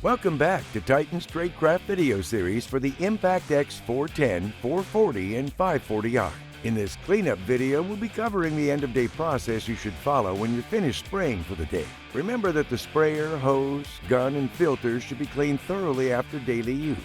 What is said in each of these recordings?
Welcome back to Titan's Tradecraft video series for the Impact X 410, 440, and 540R. In this cleanup video, we'll be covering the end-of-day process you should follow when you're finished spraying for the day. Remember that the sprayer, hose, gun, and filters should be cleaned thoroughly after daily use.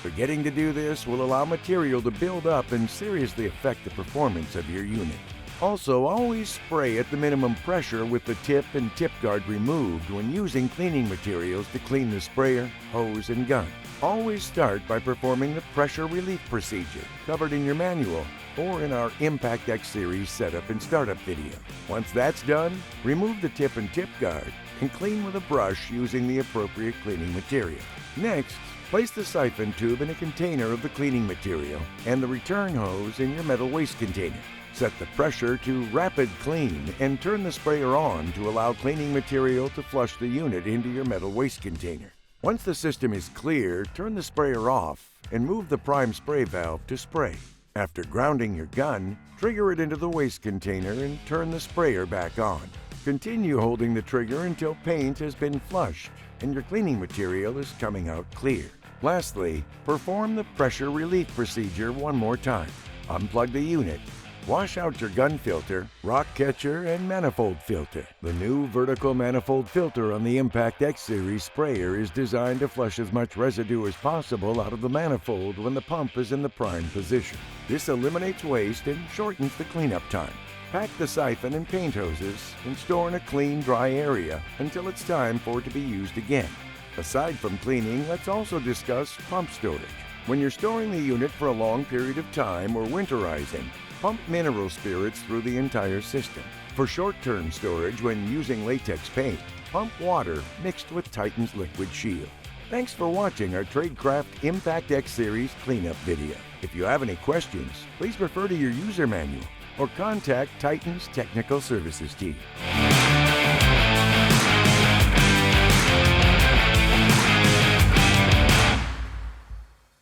Forgetting to do this will allow material to build up and seriously affect the performance of your unit. Also, always spray at the minimum pressure with the tip and tip guard removed when using cleaning materials to clean the sprayer, hose, and gun. Always start by performing the pressure relief procedure covered in your manual or in our Impact X series setup and startup video. Once that's done, remove the tip and tip guard and clean with a brush using the appropriate cleaning material. Next, place the siphon tube in a container of the cleaning material and the return hose in your metal waste container. Set the pressure to rapid clean and turn the sprayer on to allow cleaning material to flush the unit into your metal waste container. Once the system is clear, turn the sprayer off and move the prime spray valve to spray. After grounding your gun, trigger it into the waste container and turn the sprayer back on. Continue holding the trigger until paint has been flushed and your cleaning material is coming out clear. Lastly, perform the pressure relief procedure one more time. Unplug the unit. Wash out your gun filter, rock catcher, and manifold filter. The new vertical manifold filter on the Impact X series sprayer is designed to flush as much residue as possible out of the manifold when the pump is in the prime position. This eliminates waste and shortens the cleanup time. Pack the siphon and paint hoses and store in a clean, dry area until it's time for it to be used again. Aside from cleaning, let's also discuss pump storage. When you're storing the unit for a long period of time or winterizing, pump mineral spirits through the entire system. For short-term storage when using latex paint, pump water mixed with Titan's Liquid Shield. Thanks for watching our Tradecraft Impact X Series cleanup video. If you have any questions, please refer to your user manual or contact Titan's Technical Services team.